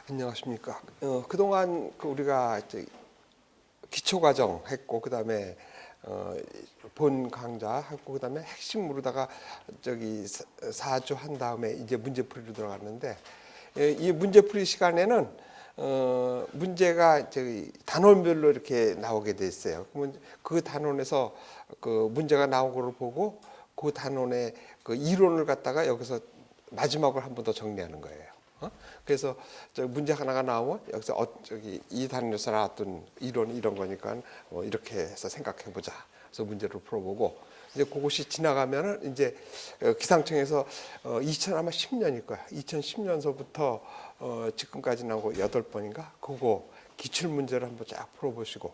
안녕하십니까. 그동안 우리가 이제 기초과정 했고, 그다음에 본 강좌 했고, 그다음에 핵심으로다가 저기 4주 한 다음에 이제 문제풀이로 들어갔는데, 이 문제풀이 시간에는 문제가 저기 단원별로 이렇게 나오게 돼 있어요. 그러면 그 단원에서 그 문제가 나온 거를 보고 그 단원의 그 이론을 갖다가 여기서 마지막으로 한 번 더 정리하는 거예요. 그래서 저 문제 하나가 나오면 여기서 저기 이 단원에서 나왔던 이론 이런 거니까 이렇게 해서 생각해 보자. 그래서 문제를 풀어보고 이제 그것이 지나가면은 이제 기상청에서 2010년일 거야. 2010년서부터 지금까지 나온 거 8번인가? 그거 기출 문제를 한번 쫙 풀어보시고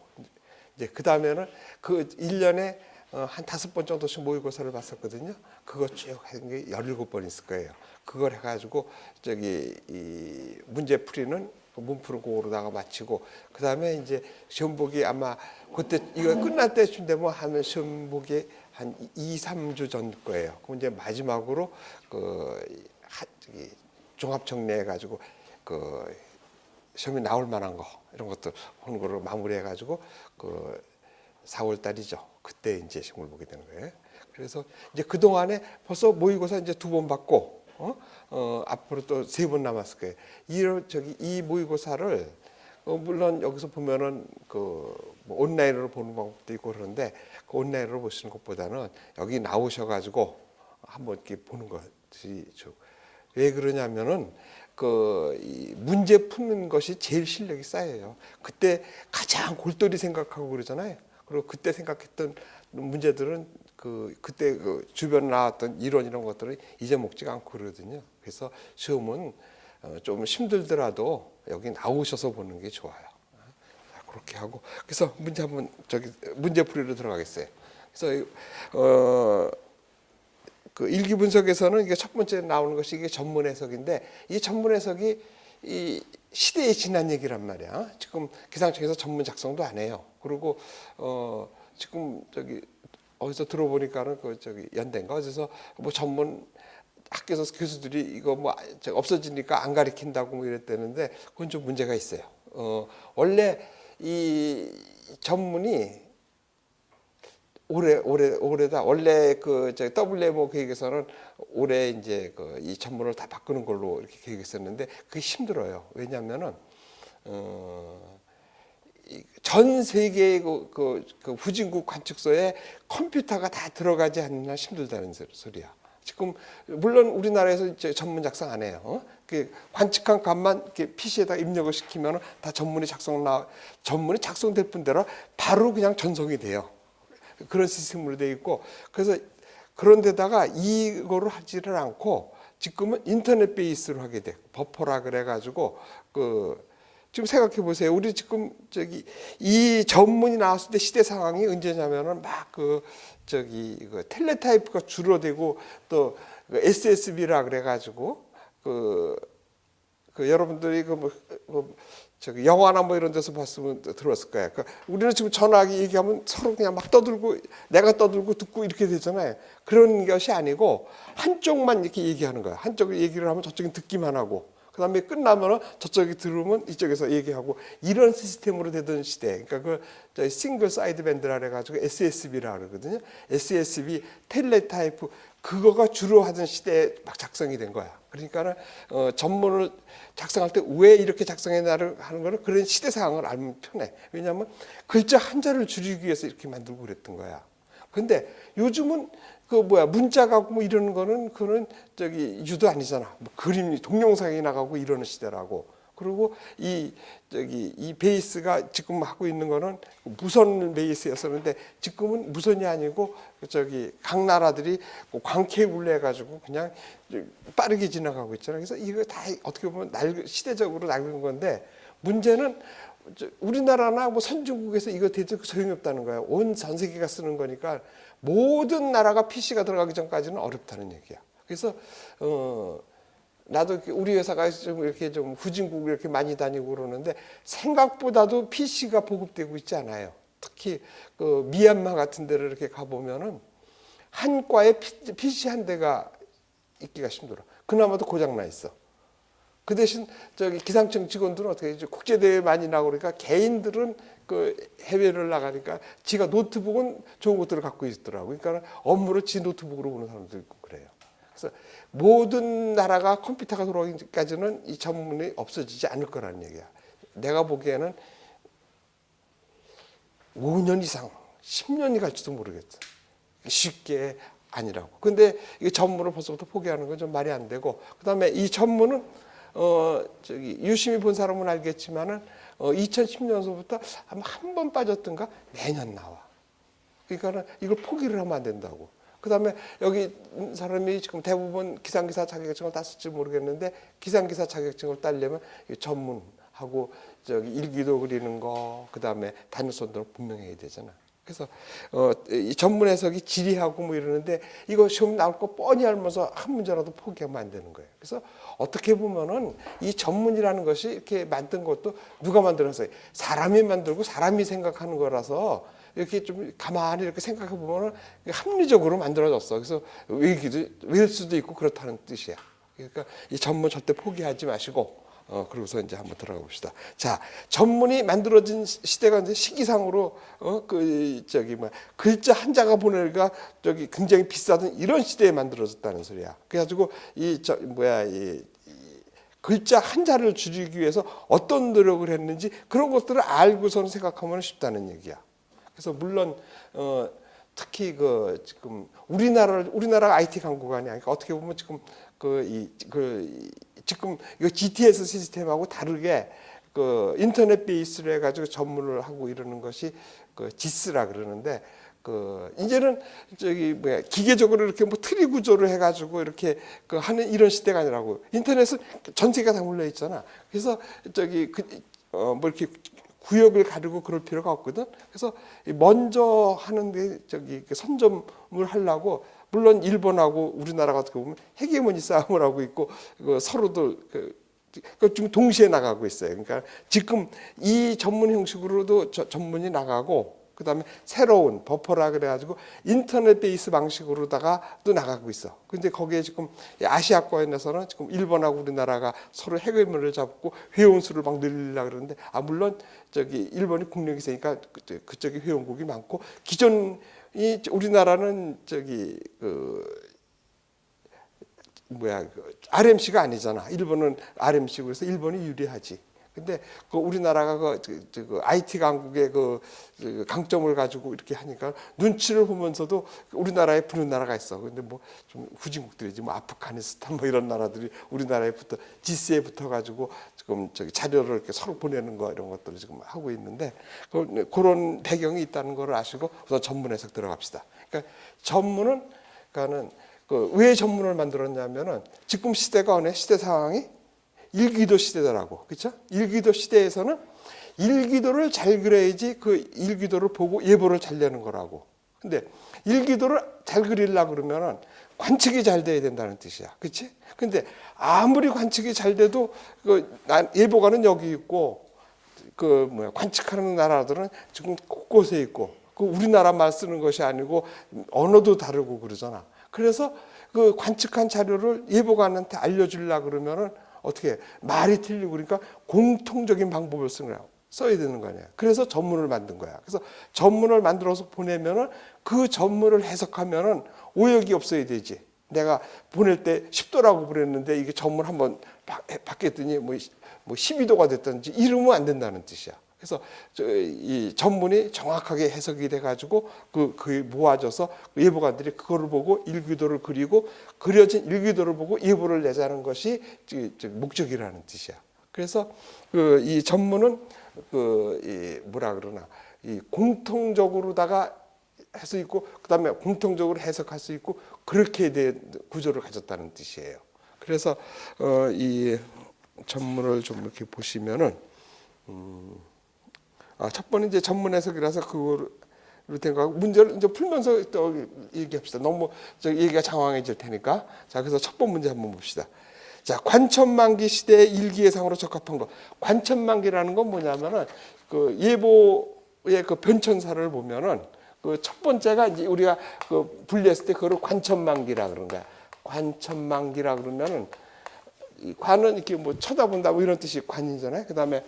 이제 그 다음에는 그 1년에 한 5번 정도씩 모의고사를 봤었거든요. 그거 쭉 한 게 17번 있을 거예요. 그걸 해가지고 저기 이 문제 풀이는 문푸는 그거로다가 마치고 그 다음에 이제 시험 보기 아마 그때 이거 끝날 때쯤 되면 하면 시험 보기 한 2, 3주 전 거예요. 그럼 이제 마지막으로 저기 종합 정리해가지고 시험이 나올 만한 거 이런 것들 하는 거로 마무리해가지고 4월 달이죠. 그때 이제 시험을 보게 되는 거예요. 그래서 이제 그 동안에 벌써 모의고사 이제 2번 받고 앞으로 또 3번 남았을 거예요. 이 모의고사를 물론 여기서 보면은 뭐 온라인으로 보는 방법도 있고 그런데 그 온라인으로 보시는 것보다는 여기 나오셔가지고 한번 이렇게 보는 것이 좋고. 왜 그러냐면은 이 문제 푸는 것이 제일 실력이 쌓여요. 그때 가장 골똘히 생각하고 그러잖아요. 그리고 그때 생각했던 문제들은 그때 주변에 나왔던 이론 이런 것들은 잊어먹지가 않고 그러거든요. 그래서 시험은 좀 힘들더라도 여기 나오셔서 보는 게 좋아요. 그렇게 하고 그래서 문제풀이로 들어가겠어요. 그래서 그 일기 분석에서는 이게 첫 번째 나오는 것이 이게 전문 해석인데 이 전문 해석이 이 시대에 지난 얘기란 말이야. 지금 기상청에서 전문 작성도 안 해요. 그리고 지금 저기 어디서 들어보니까는 연대인가 어디서 뭐 전문 학교에서 교수들이 이거 뭐 없어지니까 안 가르친다고 뭐 이랬다는데 그건 좀 문제가 있어요. 원래 이 전문이 올해다 원래 WMO 계획에서는 올해 이제 이 전문을 다 바꾸는 걸로 이렇게 계획했었는데 그게 힘들어요. 왜냐하면은 전 세계의 그 후진국 관측소에 컴퓨터가 다 들어가지 않나 힘들다는 소리야. 지금 물론 우리나라에서 이제 전문 작성 안 해요. 그 관측한 값만 이렇게 PC에다 입력을 시키면 다 전문이 작성될 뿐더러 바로 그냥 전송이 돼요. 그런 시스템으로 되어 있고 그래서 그런데다가 이거를 하지를 않고 지금은 인터넷 베이스로 하게 돼. 버퍼라 그래가지고 지금 생각해 보세요. 우리 지금 이 전문이 나왔을 때 시대 상황이 언제냐면은 막 텔레타이프가 줄어들고 또 SSB라 그래가지고 여러분들이 영화나 뭐 이런 데서 봤으면 들었을 거예요. 우리는 지금 전화기 얘기하면 서로 그냥 막 떠들고 내가 떠들고 듣고 이렇게 되잖아요. 그런 것이 아니고 한쪽만 이렇게 얘기하는 거예요. 한쪽 얘기를 하면 저쪽은 듣기만 하고 그다음에 끝나면은 저쪽이 들으면 이쪽에서 얘기하고 이런 시스템으로 되던 시대. 그러니까 싱글 사이드 밴드라 그래가지고 SSB라 그러거든요. SSB 텔레타이프 그거가 주로 하던 시대에 막 작성이 된 거야. 그러니까는 전문을 작성할 때 왜 이렇게 작성해나를 하는 거는 그런 시대 상황을 알면 편해. 왜냐하면 글자 한자를 줄이기 위해서 이렇게 만들고 그랬던 거야. 근데 요즘은 문자 가고 뭐 이러는 거는 그거는 유도 아니잖아. 뭐 그림 동영상이 나가고 이러는 시대라고. 그리고 이 베이스가 지금 하고 있는 거는 무선 베이스였었는데 지금은 무선이 아니고 각 나라들이 광케이블로 해가지고 그냥 빠르게 지나가고 있잖아요. 그래서 이거 다 어떻게 보면 시대적으로 낡은 건데 문제는 우리나라나 뭐 선진국에서 이거 대체 소용이 없다는 거예요. 온 전 세계가 쓰는 거니까 모든 나라가 PC가 들어가기 전까지는 어렵다는 얘기야. 그래서 나도 우리 회사가 좀 이렇게 좀 후진국 이렇게 많이 다니고 그러는데 생각보다도 PC가 보급되고 있지 않아요. 특히 미얀마 같은 데를 이렇게 가보면은 한 과에 PC 한 대가 있기가 힘들어. 그나마도 고장 나 있어. 그 대신 저기 기상청 직원들은 어떻게 해죠? 국제 대회 많이 나고 그러니까 개인들은 그 해외를 나가니까 지가 노트북은 좋은 것들을 갖고 있더라고. 그러니까 업무를 지 노트북으로 보는 사람도 있고 그래요. 그래서 모든 나라가 컴퓨터가 돌아오기까지는 이 전문이 없어지지 않을 거라는 얘기야. 내가 보기에는 5년 이상, 10년이 갈지도 모르겠어. 쉽게 아니라고. 근데 이 전문을 벌써부터 포기하는 건 좀 말이 안 되고, 그다음에 이 전문은 저기 유심히 본 사람은 알겠지만은 2010년서부터 아마 한 번 빠졌던가 매년 나와. 그러니까는 이걸 포기를 하면 안 된다고. 그다음에 여기 사람이 지금 대부분 기상기사 자격증을 땄을지 모르겠는데 기상기사 자격증을 따려면 전문하고 저기 일기도 그리는 거, 그다음에 단위선도 분명해야 되잖아. 그래서 이 전문 해석이 지리하고 뭐 이러는데 이거 시험 나올 거 뻔히 알면서 한 문제라도 포기하면 안 되는 거예요. 그래서 어떻게 보면은 이 전문이라는 것이 이렇게 만든 것도 누가 만들었어요? 사람이 만들고 사람이 생각하는 거라서 이렇게 좀 가만히 이렇게 생각해 보면은 합리적으로 만들어졌어. 그래서 외일 수도 있고 그렇다는 뜻이야. 그러니까 이 전문 절대 포기하지 마시고. 그러고서 이제 한번 들어가 봅시다. 자, 전문이 만들어진 시대가 이제 시기상으로 글자 한자가 보내기가 저기 굉장히 비싸던 이런 시대에 만들어졌다는 소리야. 그래가지고 이 글자 한자를 줄이기 위해서 어떤 노력을 했는지 그런 것들을 알고서는 생각하면 쉽다는 얘기야. 그래서 물론 특히 지금 우리나라가 IT 강국이 아니야. 그러니까 어떻게 보면 지금 지금 이거 GTS 시스템하고 다르게 인터넷 베이스로 해가지고 전문을 하고 이러는 것이 지스라 그러는데 이제는 기계적으로 이렇게 뭐 트리 구조를 해가지고 이렇게 하는 이런 시대가 아니라고. 인터넷은 전 세계가 다 몰려 있잖아. 그래서 뭐 이렇게 구역을 가리고 그럴 필요가 없거든. 그래서 먼저 하는데 선점을 하려고. 물론 일본하고 우리나라가 어떻게 보면 헤게모니 싸움을 하고 있고 서로도 좀 동시에 나가고 있어요. 그러니까 지금 이 전문 형식으로도 전문이 나가고 그다음에 새로운 버퍼라 그래가지고 인터넷 베이스 방식으로다가 또 나가고 있어. 근데 거기에 지금 아시아권에서는 지금 일본하고 우리나라가 서로 헤게모니를 잡고 회원수를 막 늘리려고 그러는데 물론 일본이 국력이 세니까 그쪽에 회원국이 많고 우리나라는 RMC가 아니잖아. 일본은 RMC고 그래서 일본이 유리하지. 근데 우리나라가 IT 강국의 강점을 가지고 이렇게 하니까 눈치를 보면서도 우리나라에 부는 나라가 있어. 근데 뭐 좀 후진국들이지, 뭐 아프가니스탄 뭐 이런 나라들이 우리나라에 지스에 붙어가지고 지금 자료를 이렇게 서로 보내는 거 이런 것들을 지금 하고 있는데 그런 배경이 있다는 걸 아시고 우선 전문 해석 들어갑시다. 그러니까 전문은 왜 전문을 만들었냐면은 지금 시대가 어느 시대 상황이 일기도 시대더라고. 그렇죠? 일기도 시대에서는 일기도를 잘 그려야지 그 일기도를 보고 예보를 잘 내는 거라고. 근데 일기도를 잘 그리려고 그러면은 관측이 잘 돼야 된다는 뜻이야. 그렇지? 근데 아무리 관측이 잘 돼도 예보관은 여기 있고 관측하는 나라들은 지금 곳곳에 있고 우리나라만 쓰는 것이 아니고 언어도 다르고 그러잖아. 그래서 그 관측한 자료를 예보관한테 알려주려고 그러면은 어떻게 말이 틀리고 그러니까 공통적인 방법을 써야 되는 거 아니야. 그래서 전문을 만든 거야. 그래서 전문을 만들어서 보내면은 그 전문을 해석하면은 오역이 없어야 되지. 내가 보낼 때 10도라고 보냈는데 이게 전문 한번 바뀌었더니 뭐 12도가 됐든지 이러면 안 된다는 뜻이야. 그래서 이 전문이 정확하게 해석이 돼가지고 그게 모아져서 예보관들이 그거를 보고 일기도를 그리고 그려진 일기도를 보고 예보를 내자는 것이 목적이라는 뜻이야. 그래서 이 전문은 이 공통적으로다가 할 수 있고 그다음에 공통적으로 해석할 수 있고 그렇게 된 구조를 가졌다는 뜻이에요. 그래서 이 전문을 좀 이렇게 보시면은. 첫 번은 이제 전문 해석이라서 그거로 된 거고 문제를 이제 풀면서 또 얘기합시다. 너무 얘기가 장황해질 테니까. 자, 그래서 첫 번 문제 한번 봅시다. 자, 관천만기 시대의 일기예상으로 적합한 거. 관천만기라는 건 뭐냐면은 예보의 변천사를 보면은 첫 번째가 이제 우리가 분리했을 때 그거를 관천만기라 그런 거야. 관천만기라 그러면은 이 관은 이렇게 뭐 쳐다본다 뭐 이런 뜻이 관이잖아요. 그다음에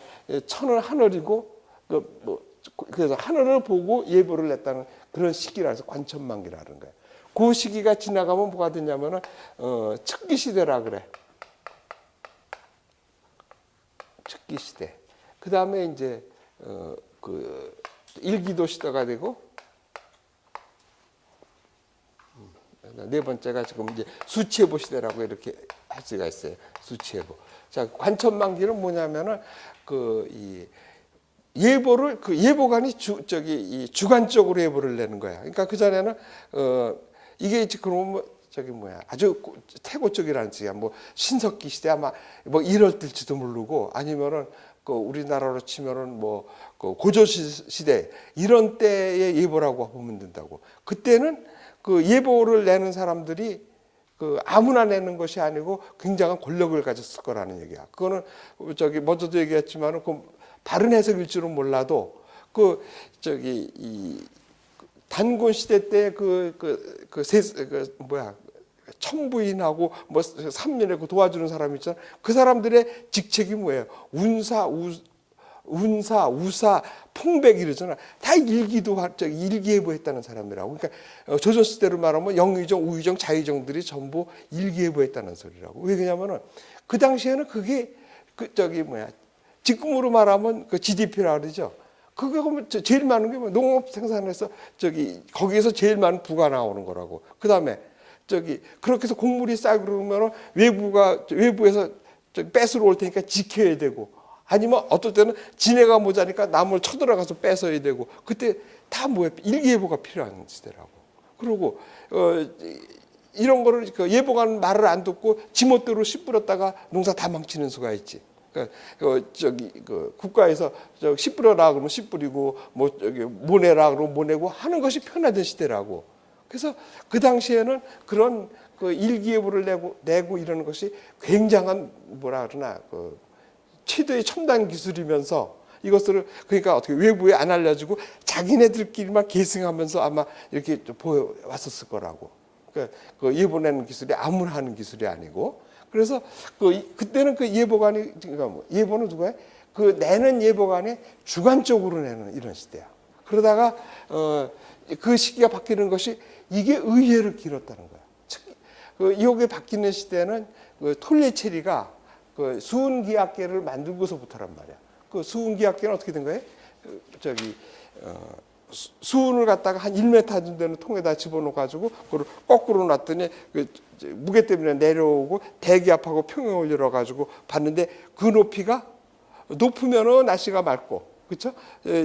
천은 하늘이고 그래서 하늘을 보고 예보를 냈다는 그런 시기라서 관천만기라는 거예요. 그 시기가 지나가면 뭐가 되냐면은 척기 시대라 그래. 척기 시대. 그다음에 이제 그 일기도 시대가 되고 네 번째가 지금 이제 수치예보 시대라고 이렇게 할 수가 있어요. 수치예보. 자, 관천만기는 뭐냐면은 이 예보를 그 예보관이 이 주관적으로 예보를 내는 거야. 그러니까 그 전에는 이게 그러면 아주 태고적이라는 뜻이야. 뭐 신석기 시대 아마 뭐 이럴 때일지도 모르고 아니면은 그 우리나라로 치면은 뭐 그 고조 시대 이런 때의 예보라고 보면 된다고. 그때는 그 예보를 내는 사람들이 그 아무나 내는 것이 아니고 굉장한 권력을 가졌을 거라는 얘기야. 그거는 먼저도 얘기했지만은 그 다른 해석일 줄은 몰라도 이 단군 시대 때 천부인하고 뭐 삼민에 도와주는 사람이 있잖아. 그 사람들의 직책이 뭐예요? 운사, 우사, 풍백 이러잖아. 다 일기예보했다는 사람이라고. 그러니까 조선 시대로 말하면 영의정, 우의정, 자의정들이 전부 일기예보했다는 소리라고. 왜 그러냐면은 그 당시에는 그게 지금으로 말하면 그 GDP라 그러죠. 그게 보면 제일 많은 게 뭐 농업 생산에서 거기에서 제일 많은 부가 나오는 거라고. 그다음에 그렇게 해서 곡물이 싸고 그러면 외부에서 뺏으러 올 테니까 지켜야 되고 아니면 어떨 때는 지네가 모자니까 남을 쳐들어가서 뺏어야 되고 그때 다 뭐야 일기예보가 필요한 시대라고. 그리고 이런 거를 예보관 말을 안 듣고 지멋대로 씨 뿌렸다가 농사 다 망치는 수가 있지. 국가에서 씨 뿌려라 그러면 씨 뿌리고 모내라 그러면 모내고 하는 것이 편하던 시대라고. 그래서 그 당시에는 그런 일기예보를 내고 이러는 것이 굉장한 뭐라 그러나 최대의 첨단 기술이면서 이것을 그러니까 어떻게 외부에 안 알려주고 자기네들끼리만 계승하면서 아마 이렇게 보여왔었을 거라고. 그러니까 예보내는 기술이 아무나 하는 기술이 아니고 그래서 그때는 그 예보관이 그러니까 예보는 누가 해? 내는 예보관이 주관적으로 내는 이런 시대야. 그러다가 그 시기가 바뀌는 것이 이게 의외로 길었다는 거야. 이게 바뀌는 시대는 톨레체리가 수은기약계를 만들고서부터란 말이야. 수은기약계는 어떻게 된 거예요? 수은을 갖다가 한 1m 정도 되는 통에다 집어넣어가지고 그걸 거꾸로 놨더니 무게 때문에 내려오고 대기압하고 평형을 열어가지고 봤는데 그 높이가 높으면은 날씨가 맑고 그렇죠?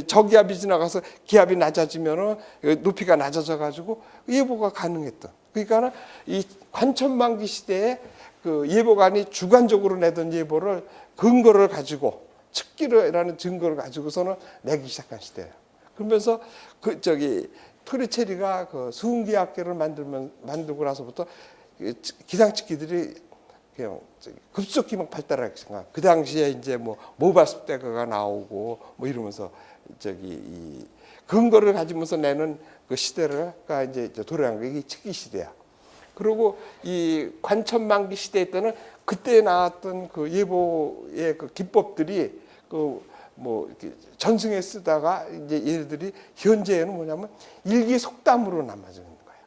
저기압이 지나가서 기압이 낮아지면은 높이가 낮아져가지고 예보가 가능했던. 그러니까 이 관천만기 시대에 예보관이 주관적으로 내던 예보를 근거를 가지고 측기라는 증거를 가지고서는 내기 시작한 시대예요. 그러면서 토리체리가 수은기압계를 만들고 나서부터 기상측기들이 그냥 급속히 막 발달하기 시작한. 그 당시에 이제 뭐 모바스대가 나오고 뭐 이러면서 이 근거를 가지면서 내는 그 시대가 이제 도래한 게 이게 측기 시대야. 그리고 이 관천만기 시대 때는 그때 나왔던 그 예보의 그 기법들이 전승에 쓰다가 이제 얘네들이 현재에는 뭐냐면 일기 속담으로 남아지는 거예요.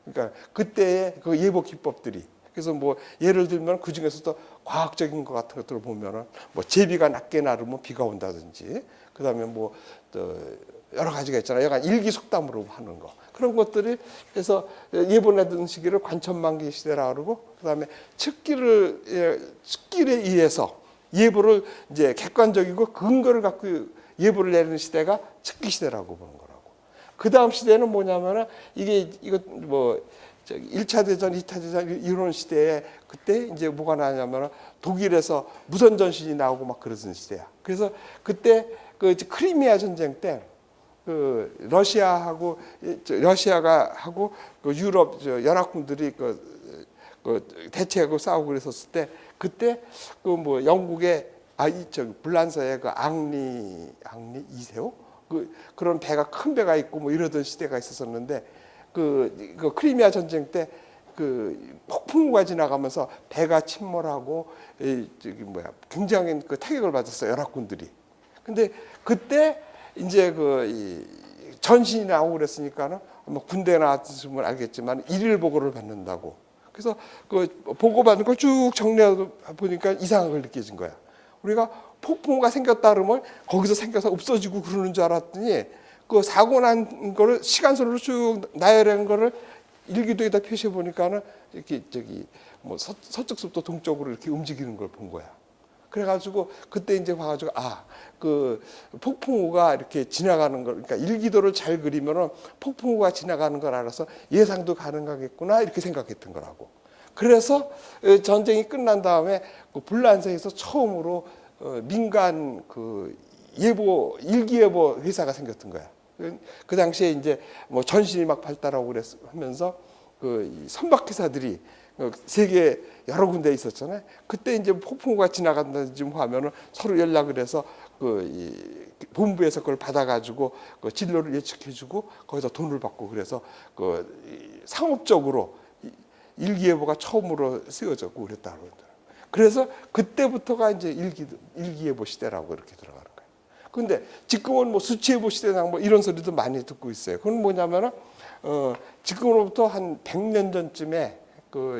그러니까 그때의 그 예보 기법들이. 그래서 뭐 예를 들면 그 중에서도 과학적인 것 같은 것들을 보면은 뭐 제비가 낮게 나르면 비가 온다든지 그다음에 뭐 여러 가지가 있잖아요. 약간 일기 속담으로 하는 거. 그런 것들이 그래서 예보내던 시기를 관천만기 시대라 그러고 그다음에 측기에 의해서 예보를 이제 객관적이고 근거를 갖고 예보를 내리는 시대가 측기 시대라고 보는 거라고. 그 다음 시대는 뭐냐면은 이거 뭐 1차 대전, 2차 대전 이런 시대에 그때 이제 뭐가 나냐면은 독일에서 무선 전신이 나오고 막 그러던 시대야. 그래서 그때 크리미아 전쟁 때 러시아가 하고 유럽 유럽군들이 대체하고 싸우고 그랬었을 때 그때 뭐 영국의 불란서의 앙리 2세호 그런 배가 큰 배가 있고 뭐 이러던 시대가 있었었는데 그 크리미아 전쟁 때 폭풍우가 지나가면서 배가 침몰하고 굉장히 그 타격을 받았어요. 연합군들이. 근데 그때 이제 이 전신이 나오고 그랬으니까는 뭐 군대에 나왔으면 알겠지만 일일 보고를 받는다고. 그래서 그 보고 받는 걸 쭉 정리하다 보니까 이상한 걸 느껴진 거야. 우리가 폭풍우가 생겼다 그러면 거기서 생겨서 없어지고 그러는 줄 알았더니 그 사고 난 거를 시간선으로 쭉 나열한 거를 일기도에다 표시해 보니까는 이렇게 뭐 서쪽서부터 동쪽으로 이렇게 움직이는 걸 본 거야. 그래가지고 그때 이제 봐가지고 그 폭풍우가 이렇게 지나가는 걸, 그러니까 일기도를 잘 그리면은 폭풍우가 지나가는 걸 알아서 예상도 가능하겠구나 이렇게 생각했던 거라고. 그래서 전쟁이 끝난 다음에 그 불란서에서 처음으로 민간 그 일기예보 회사가 생겼던 거야. 그 당시에 이제 뭐 전신이 막 발달하고 하면서 그 선박회사들이 세계 여러 군데 있었잖아요. 그때 이제 폭풍우가 지나간다는 좀 하면은 서로 연락을 해서 이 본부에서 그걸 받아가지고 그 진로를 예측해주고 거기서 돈을 받고 그래서 상업적으로 일기예보가 처음으로 쓰여졌고 그랬다고 그러더라고요. 그래서 그때부터가 이제 일기예보 시대라고 이렇게 들어가는 거예요. 근데 지금은 뭐 수치예보 시대나 뭐 이런 소리도 많이 듣고 있어요. 그건 뭐냐면은 지금으로부터 한 100년 전쯤에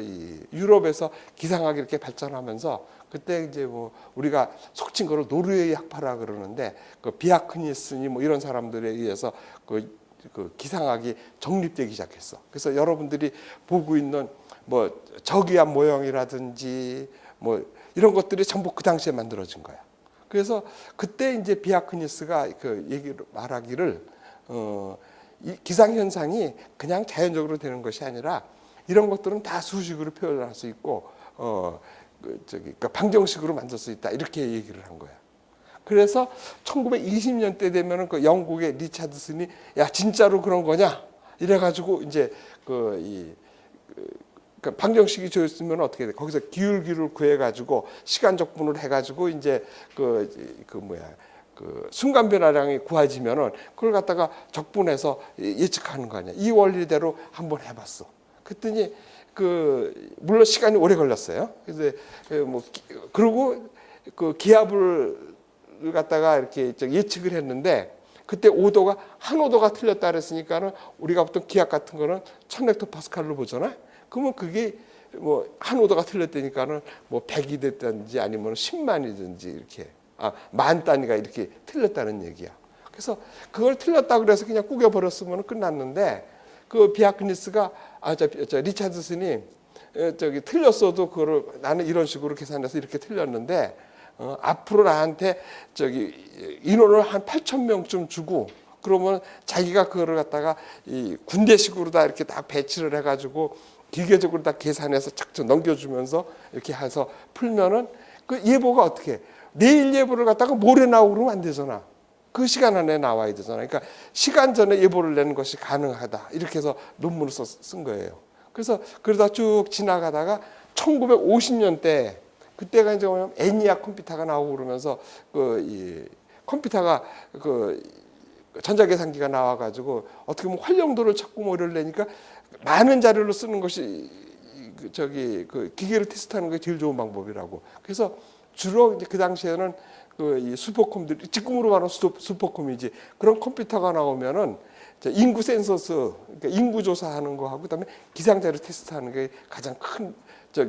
이 유럽에서 기상학이 이렇게 발전하면서 그때 이제 뭐 우리가 속칭 거를 노르웨이 학파라 그러는데 그 비아크니스니 뭐 이런 사람들에 의해서 그 기상학이 정립되기 시작했어. 그래서 여러분들이 보고 있는 뭐 저기압 모형이라든지 뭐 이런 것들이 전부 그 당시에 만들어진 거야. 그래서 그때 이제 비아크니스가 그 얘기를 말하기를 이 기상 현상이 그냥 자연적으로 되는 것이 아니라 이런 것들은 다 수식으로 표현할 수 있고 그러니까 방정식으로 만들 수 있다 이렇게 얘기를 한 거야. 그래서 1920년대 되면은 그 영국의 리차드슨이 야 진짜로 그런 거냐 이래가지고 이제 방정식이 좋았으면 어떻게 돼? 거기서 기울기를 구해가지고 시간 적분을 해가지고 이제 그 순간 변화량이 구해지면은 그걸 갖다가 적분해서 예측하는 거 아니야. 이 원리대로 한번 해봤어. 그랬더니 물론 시간이 오래 걸렸어요. 그래서 그리고 그 기압을 갖다가 이렇게 예측을 했는데 그때 오도가 한 오도가 틀렸다 그랬으니까는 우리가 보통 기압 같은 거는 1000헥토파스칼로 보잖아. 그러면 그게 뭐 한 오도가 틀렸다니까는 뭐 100이 됐든지 아니면 10만이든지 이렇게 만 단위가 이렇게 틀렸다는 얘기야. 그래서 그걸 틀렸다 그래서 그냥 꾸겨 버렸으면 끝났는데 그 비아크니스가 리차드슨이 틀렸어도 그거를 나는 이런 식으로 계산해서 이렇게 틀렸는데 앞으로 나한테 인원을 한 8,000명쯤 주고 그러면 자기가 그거를 갖다가 이 군대식으로 다 이렇게 다 배치를 해가지고 기계적으로 다 계산해서 착착 넘겨주면서 이렇게 해서 풀면은 그 예보가 어떻게 해? 내일 예보를 갖다가 모레 나오고 그러면 안 되잖아. 그 시간 안에 나와야 되잖아. 그러니까 시간 전에 예보를 내는 것이 가능하다. 이렇게 해서 논문을 쓴 거예요. 그래서 그러다 쭉 지나가다가 1950년대 그때가 이제 뭐냐면 애니악 컴퓨터가 나오고 그러면서 이 컴퓨터가 전자계산기가 나와가지고 어떻게 보면 활용도를 찾고 뭐 이러려니까 많은 자료를 쓰는 것이 기계를 테스트하는 게 제일 좋은 방법이라고. 그래서 주로 이제 그 당시에는 이 슈퍼컴들 지금으로 말하면 슈퍼컴이지 그런 컴퓨터가 나오면은 인구 센서스 그러니까 인구 조사하는 거하고 그다음에 기상 자료 테스트하는 게 가장 큰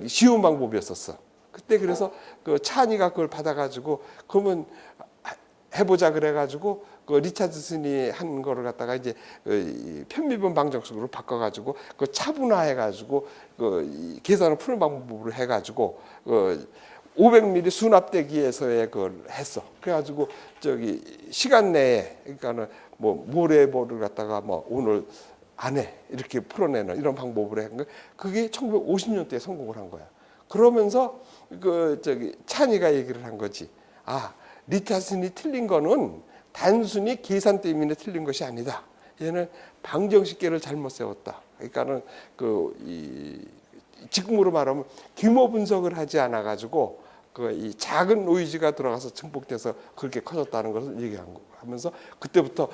쉬운 방법이었었어. 그때 그래서 그 찬이가 그걸 받아가지고 그러면 해보자 그래가지고 그 리차드슨이 한 거를 갖다가 이제 편미분 방정식으로 바꿔가지고 그 차분화해가지고 계산을 푸는 방법으로 해가지고 500mm 수납대기에서의 그걸 했어. 그래가지고 시간 내에 그러니까는 뭐 모레를 갖다가 뭐 오늘 안에 이렇게 풀어내는 이런 방법으로 한 거. 그게 1950년대에 성공을 한 거야. 그러면서 찬이가 얘기를 한 거지. 리차드슨이 틀린 거는 단순히 계산 때문에 틀린 것이 아니다. 얘는 방정식계를 잘못 세웠다. 그러니까는 지금으로 말하면 규모 분석을 하지 않아 가지고 이 작은 노이즈가 들어가서 증폭돼서 그렇게 커졌다는 것을 얘기하면서 그때부터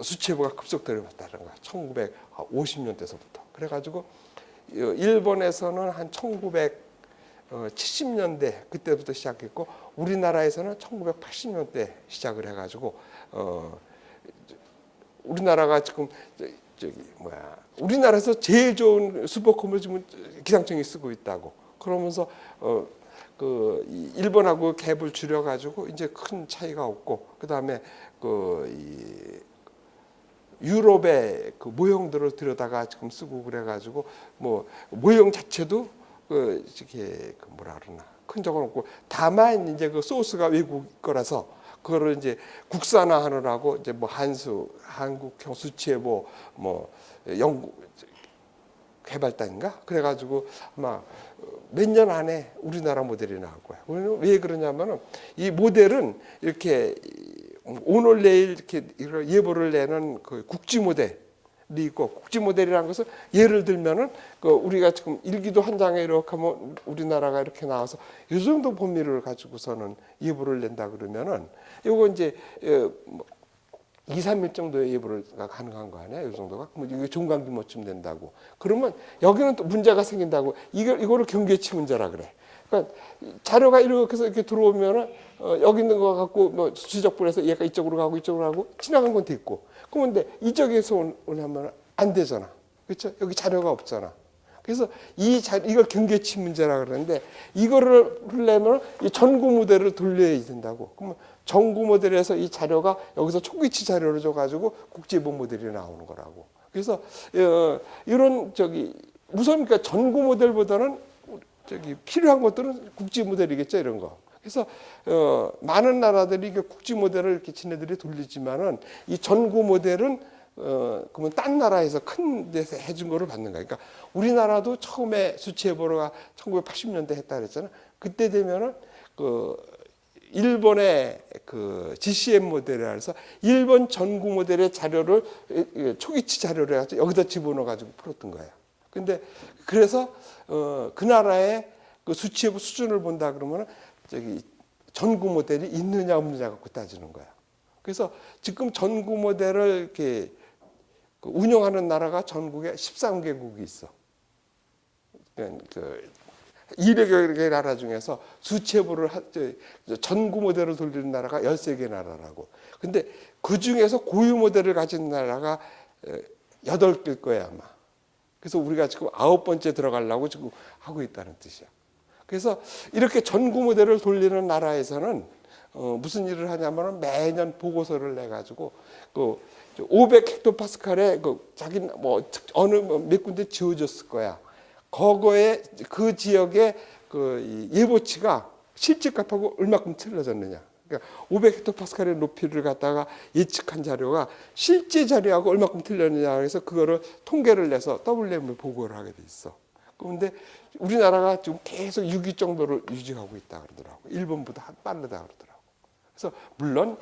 수치예보가 급속도로 왔다는 거야. 1950년대서부터. 그래가지고 일본에서는 한 1970년대 그때부터 시작했고 우리나라에서는 1980년대 시작을 해가지고 우리나라가 지금 우리나라에서 제일 좋은 슈퍼컴을 지금 기상청이 쓰고 있다고. 그러면서 일본하고 갭을 줄여가지고 이제 큰 차이가 없고 그다음에 유럽의 그 모형들을 들여다가 지금 쓰고 그래가지고 뭐 모형 자체도 이렇게 뭐라 그러나 큰 적은 없고 다만 이제 그 소스가 외국 거라서 그거를 이제 국산화하느라고 이제 뭐 한국형 수치예보 뭐 영국 개발단인가 그래가지고 아마 몇 년 안에 우리나라 모델이 나올 거야. 왜 그러냐면은 이 모델은 이렇게 오늘 내일 이렇게 예보를 내는 그 국지 모델이 있고 국지 모델이라는 것은 예를 들면은 우리가 지금 일기도 한 장에 이렇게 하면 우리나라가 이렇게 나와서 이 정도 범위를 가지고서는 예보를 낸다 그러면은 이거 이제 2, 3일 정도의 예보가 가능한 거 아니야? 이 정도가? 그럼 이게 종강 규모쯤 된다고. 그러면 여기는 또 문제가 생긴다고. 이거를 경계치 문제라 그래. 그러니까 자료가 이렇게 해서 이렇게 들어오면은 여기 있는 거 갖고 뭐 수지적분해서 얘가 이쪽으로 가고 지나간 건 됐고. 그런데 이쪽에서 오냐면 안 되잖아. 그렇죠? 여기 자료가 없잖아. 그래서 이걸 경계치 문제라 그러는데 이거를 하려면 이 전구 모델을 돌려야 된다고. 그러면 전구 모델에서 이 자료가 여기서 초기치 자료를 줘가지고 국제예보 모델이 나오는 거라고. 그래서 이런 우선 그러니까 전구 모델보다는 필요한 것들은 국제 모델이겠죠 이런 거. 그래서 많은 나라들이 국제 모델을 이렇게 지네들이 돌리지만은 이 전구 모델은 그러면 딴 나라에서 큰 데서 해준 거를 받는 거야. 그러니까 우리나라도 처음에 수치예보가 1980년대 했다 그랬잖아. 그때 되면은 일본의 GCM 모델이라 해서 일본 전구 모델의 자료를 초기치 자료를 해가지고 여기다 집어넣어가지고 풀었던 거예요. 근데 그래서 그 나라의 그 수치예보 수준을 본다 그러면은 전구 모델이 있느냐 없느냐 갖고 따지는 거야. 그래서 지금 전구 모델을 이렇게 운영하는 나라가 전국에 13개국이 있어. 200여 개 나라 중에서 수치예보를 전구 모델을 돌리는 나라가 13개 나라라고. 근데 그 중에서 고유 모델을 가진 나라가 8개일 거야 아마. 그래서 우리가 지금 9번째 들어가려고 지금 하고 있다는 뜻이야. 그래서 이렇게 전구 모델을 돌리는 나라에서는 무슨 일을 하냐면은 매년 보고서를 내 가지고 500헥토파스칼에 자기 어느 몇 군데 지어줬을 거야. 거거에 그 지역의 예보치가 실제 값하고 얼마큼 틀려졌느냐. 그러니까 500헥토파스칼의 높이를 갖다가 예측한 자료가 실제 자료하고 얼마큼 틀렸느냐 해서 그거를 통계를 내서 WM에 보고를 하게 돼 있어. 그런데 우리나라가 지금 계속 6위 정도를 유지하고 있다 그러더라고. 일본보다 빠르다 그러더라고. 그래서 물론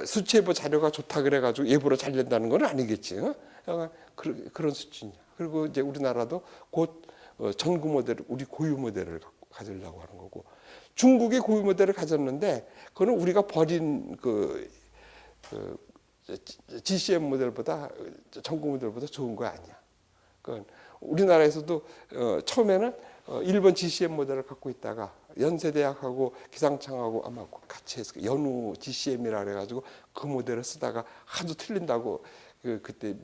수치예보 자료가 좋다 그래가지고 예보로 잘 된다는 건 아니겠지. 그런 수준이야. 그리고 이제 우리나라도 곧 전구 모델을 우리 고유 모델을 가지려고 하는 거고 중국이 고유 모델을 가졌는데 그거는 우리가 버린 GCM 모델보다 전구 모델보다 좋은 거 아니야. 그러니까 우리나라에서도 처음에는 일본 GCM 모델을 갖고 있다가 연세대학하고 기상청하고 아마 같이 해서 연우 GCM이라 그래가지고 그 모델을 쓰다가 하도 틀린다고 그때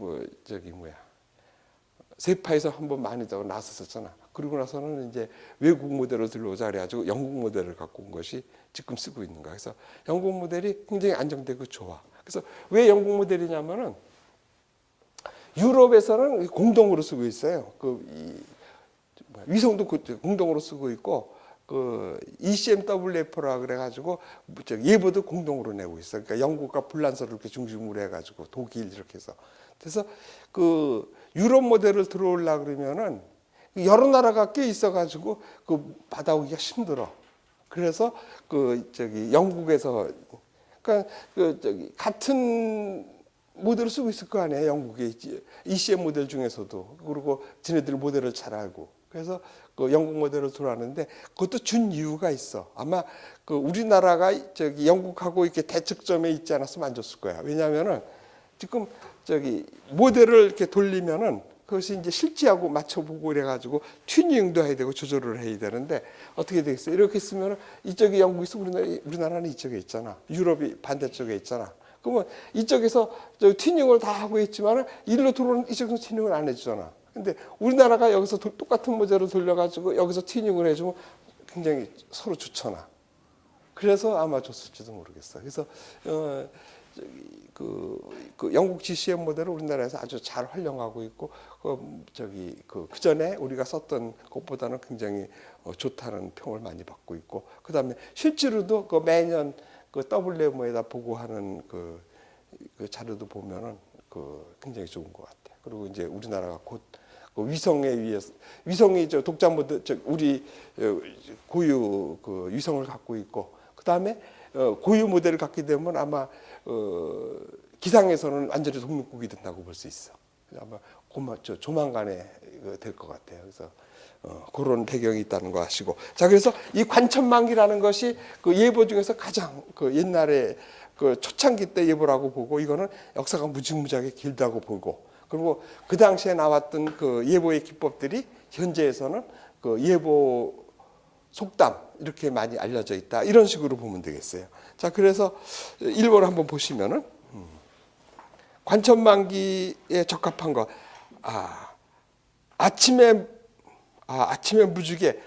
세파에서 한번 많이 더 나섰었잖아. 그러고 나서는 이제 외국 모델을 들어오자 그래가지고 영국 모델을 갖고 온 것이 지금 쓰고 있는 거야. 그래서 영국 모델이 굉장히 안정되고 좋아. 그래서 왜 영국 모델이냐면은 유럽에서는 공동으로 쓰고 있어요. 위성도 공동으로 쓰고 있고 ECMWF라 그래가지고 예보도 공동으로 내고 있어. 그러니까 영국과 불란서를 이렇게 중심으로 해가지고 독일 이렇게 해서 그래서 유럽 모델을 들어오려 그러면은 여러 나라가 꽤 있어가지고 받아오기가 힘들어. 그래서 영국에서 그러니까 같은 모델을 쓰고 있을 거 아니에요. 영국의 ECM 모델 중에서도. 그리고 지네들 모델을 잘 알고. 그래서 영국 모델을 들어왔는데 그것도 준 이유가 있어. 아마 우리나라가 영국하고 이렇게 대척점에 있지 않았으면 안 줬을 거야. 왜냐하면은 지금 모델을 이렇게 돌리면은 그것이 이제 실지하고 맞춰보고 이래가지고 튜닝도 해야 되고 조절을 해야 되는데 어떻게 되겠어요? 이렇게 쓰면 이쪽에 영국이 있어 우리나라는 이쪽에 있잖아. 유럽이 반대쪽에 있잖아. 그러면 이쪽에서 저 튜닝을 다 하고 있지만 일로 들어오는 이쪽에서 튜닝을 안 해주잖아. 근데 우리나라가 여기서 똑같은 모델을 돌려가지고 여기서 튜닝을 해주면 굉장히 서로 좋잖아. 그래서 아마 줬을지도 모르겠어. 그래서 그 영국 GCM 모델을 우리나라에서 아주 잘 활용하고 있고 그 전에 우리가 썼던 것보다는 굉장히 좋다는 평을 많이 받고 있고 그다음에 실제로도 그 매년 그 WMO에다 보고하는 그 자료도 보면은 굉장히 좋은 것 같아. 그리고 이제 우리나라가 곧 그 위성에 의해서 위성이 저 독자 모델 우리 고유 그 위성을 갖고 있고 그다음에 고유 모델을 갖게 되면 아마 기상에서는 완전히 독립국이 된다고 볼 수 있어. 아마 조만간에 될 것 같아요. 그래서 그런 배경이 있다는 거 아시고. 자, 그래서 이 관천만기라는 것이 그 예보 중에서 가장 그 옛날에 그 초창기 때 예보라고 보고 이거는 역사가 무지무지하게 길다고 보고 그리고 그 당시에 나왔던 그 예보의 기법들이 현재에서는 그 예보 속담 이렇게 많이 알려져 있다. 이런 식으로 보면 되겠어요. 자, 그래서 1번을 한번 보시면은 관천만기에 적합한 거. 아침에 무지개.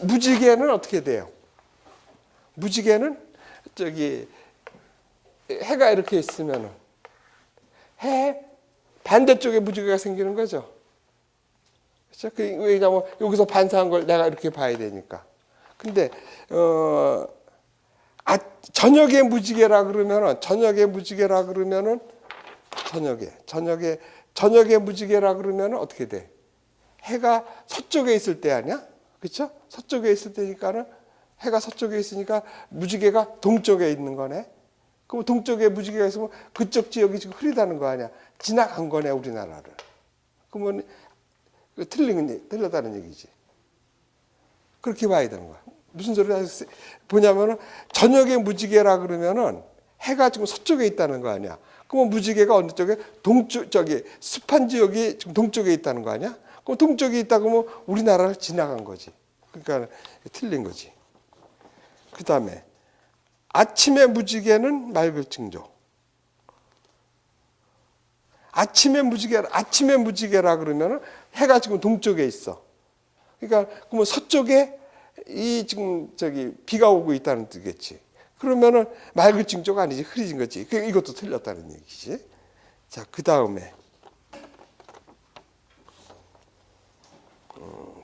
무지개는 어떻게 돼요? 무지개는 저기 해가 이렇게 있으면은 해 반대쪽에 무지개가 생기는 거죠. 그렇죠? 왜냐하면 여기서 반사한 걸 내가 이렇게 봐야 되니까. 근데 저녁에 무지개라 그러면은 저녁에 무지개라 그러면은 어떻게 돼? 해가 서쪽에 있을 때 아니야? 그렇죠? 서쪽에 있을 때니까는 해가 서쪽에 있으니까 무지개가 동쪽에 있는 거네. 그럼 동쪽에 무지개가 있으면 그쪽 지역이 지금 흐리다는 거 아니야? 지나간 거네 우리나라를. 그러면 틀렸다는 얘기지. 그렇게 봐야 되는 거야. 무슨 소리를 보냐면은 저녁에 무지개라 그러면은 해가 지금 서쪽에 있다는 거 아니야. 그러면 무지개가 어느 쪽에 습한 지역이 지금 동쪽에 있다는 거 아니야? 그럼 동쪽에 있다 그러면 우리나라를 지나간 거지. 그러니까 틀린 거지. 그다음에 아침에 무지개는 맑을 징조. 아침에 무지개라 그러면은 해가 지금 동쪽에 있어. 그러니까 그러면 서쪽에 지금 비가 오고 있다는 뜻이겠지. 그러면은 맑을 징조가 아니지 흐려진 거지. 이것도 틀렸다는 얘기지. 자, 그 다음에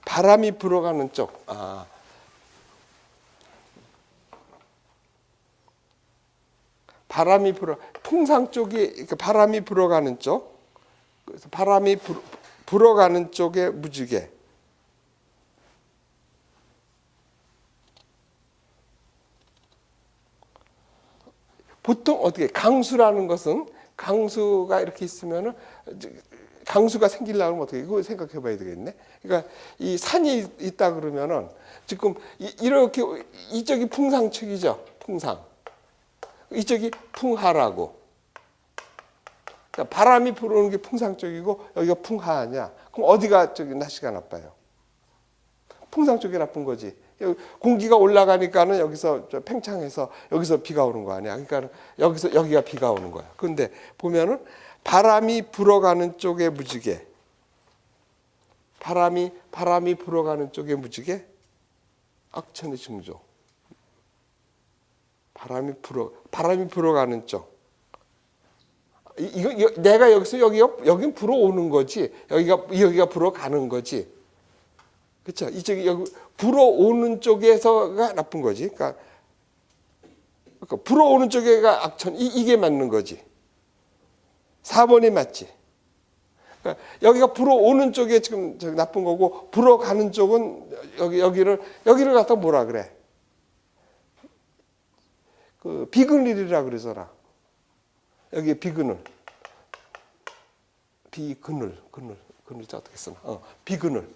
바람이 불어가는 쪽. 풍상 쪽이 그러니까 바람이 불어가는 쪽. 그래서 바람이 불어가는 쪽에 무지개. 보통 어떻게 강수라는 것은 강수가 이렇게 있으면은 강수가 생기려면 어떻게 이거 생각해 봐야 되겠네. 그러니까 이 산이 있다 그러면은 지금 이렇게 이쪽이 풍상측이죠. 풍상. 이쪽이 풍하라고. 그러니까 바람이 불어오는 게 풍상쪽이고 여기가 풍하냐. 그럼 어디가 날씨가 나빠요? 풍상 쪽이 나쁜 거지. 공기가 올라가니까는 여기서 팽창해서 여기서 비가 오는 거 아니야. 그러니까 여기가 비가 오는 거야. 그런데 보면은 바람이 불어가는 쪽에 무지개. 바람이 불어가는 쪽에 무지개. 악천의 징조. 바람이 불어가는 쪽. 이거 내가 여기서 여긴 불어오는 거지. 여기가 불어가는 거지. 그렇죠? 이쪽이 여기 불어오는 쪽에서가 나쁜 거지. 그러니까 불어오는 쪽에가 악천. 이게 맞는 거지. 4번이 맞지. 그러니까 여기가 불어오는 쪽에 지금 나쁜 거고 불어가는 쪽은 여기를 갖다 뭐라 그래? 그 비그늘이라 그러잖아. 여기 비그늘. 그늘자 어떻게 쓰나? 비그늘.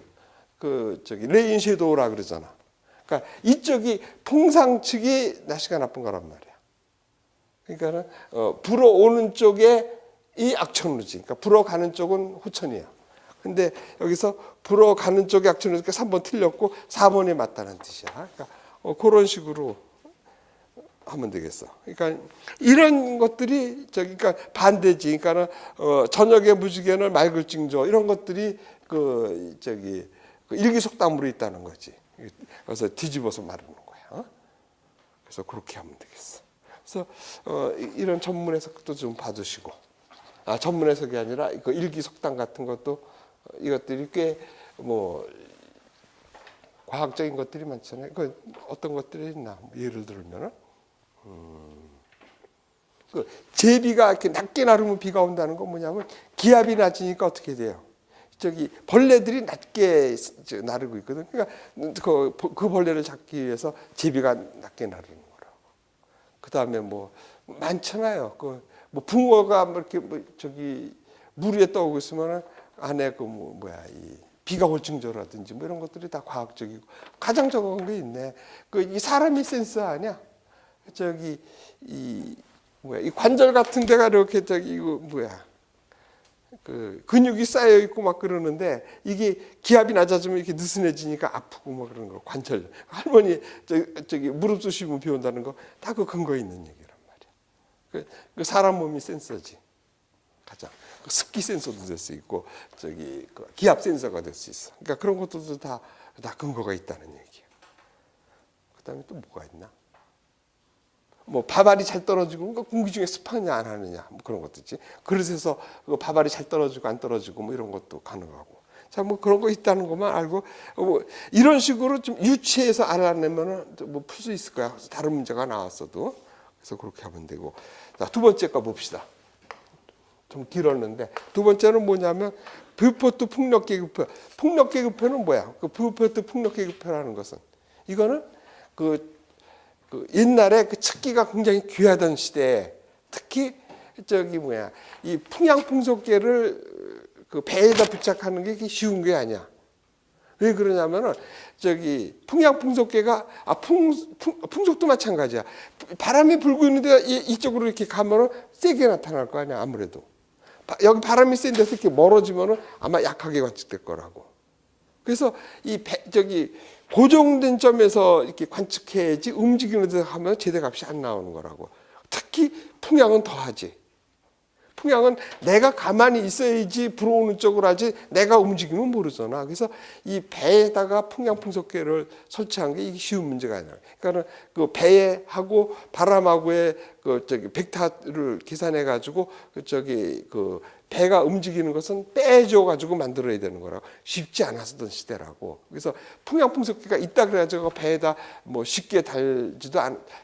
레인 섀도우라 그러잖아. 그러니까 이쪽이 풍상 측이 날씨가 나쁜 거란 말이야. 그러니까는 불어오는 쪽에 이 악천후지. 그러니까 불어가는 쪽은 후천이야. 근데 여기서 불어가는 쪽에 약천이니까 3번 틀렸고 4번이 맞다는 뜻이야. 그러니까 그런 식으로 하면 되겠어. 그러니까 이런 것들이 그러니까 반대지. 그러니까는 저녁에 무지개는 맑을징조 이런 것들이 그 일기속담으로 있다는 거지. 그래서 뒤집어서 말하는 거야. 그래서 그렇게 하면 되겠어. 그래서 이런 전문 해석도 좀 봐두시고, 전문 해석이 아니라 그 일기속담 같은 것도 이것들이 꽤 뭐 과학적인 것들이 많잖아요. 그 어떤 것들이 있나? 예를 들면은 그 제비가 이렇게 낮게 나르면 비가 온다는 건 뭐냐면 기압이 낮으니까 어떻게 돼요? 벌레들이 낮게 나르고 있거든. 그러니까 그 벌레를 잡기 위해서 제비가 낮게 나르는 거라고. 그 다음에 뭐 많잖아요. 뭐 붕어가 뭐 이렇게 물 위에 떠오고 있으면 안에 이 비가 올 징조라든지 뭐 이런 것들이 다 과학적이고 가장 적은 게 있네. 이 사람이 센스 아니야? 이 관절 같은 데가 이렇게 근육이 쌓여 있고 막 그러는데 이게 기압이 낮아지면 이렇게 느슨해지니까 아프고 뭐 그런 거. 관절. 할머니 무릎 쑤시면 비 온다는 거 다 그 근거 있는 얘기란 말이야. 그 사람 몸이 센서지. 가장 습기 센서도 될 수 있고 기압 센서가 될 수 있어. 그러니까 그런 것들도 다 근거가 있다는 얘기야. 그다음에 또 뭐가 있나? 뭐 밥알이 잘 떨어지고 공기 중에 습하냐 안 하느냐 뭐 그런 것도지. 그릇에서 밥알이 잘 떨어지고 안 떨어지고 뭐 이런 것도 가능하고. 자, 뭐 그런 거 있다는 것만 알고 뭐 이런 식으로 좀 유치해서 알아내면은 뭐 풀 수 있을 거야. 다른 문제가 나왔어도. 그래서 그렇게 하면 되고. 자, 두 번째 거 봅시다. 좀 길었는데 두 번째는 뭐냐면 뷰포트 풍력계급표. 풍력계급표는 뭐야? 그 뷰포트 풍력계급표라는 것은 이거는 옛날에 그 척기가 굉장히 귀하던 시대에 특히 이 풍향풍속계를 배에다 부착하는 게 쉬운 게 아니야. 왜 그러냐면은 풍향풍속계가 풍속도 마찬가지야. 바람이 불고 있는데 이쪽으로 이렇게 가면은 세게 나타날 거 아니야 아무래도. 여기 바람이 센 데서 이렇게 멀어지면은 아마 약하게 관측될 거라고. 그래서 고정된 점에서 이렇게 관측해야지 움직이는 데서 하면 제대값이 안 나오는 거라고. 특히 풍향은 더하지. 풍향은 내가 가만히 있어야지 불어오는 쪽으로 하지 내가 움직이면 모르잖아. 그래서 이 배에다가 풍향풍속계를 설치한 게 이게 쉬운 문제가 아니라. 그러니까는 그 배하고 바람하고의 벡터를 계산해 가지고 배가 움직이는 것은 빼줘 가지고 만들어야 되는 거라고. 쉽지 않았던 시대라고. 그래서 풍향풍속계가 있다 그래가지고 배에다 뭐 쉽게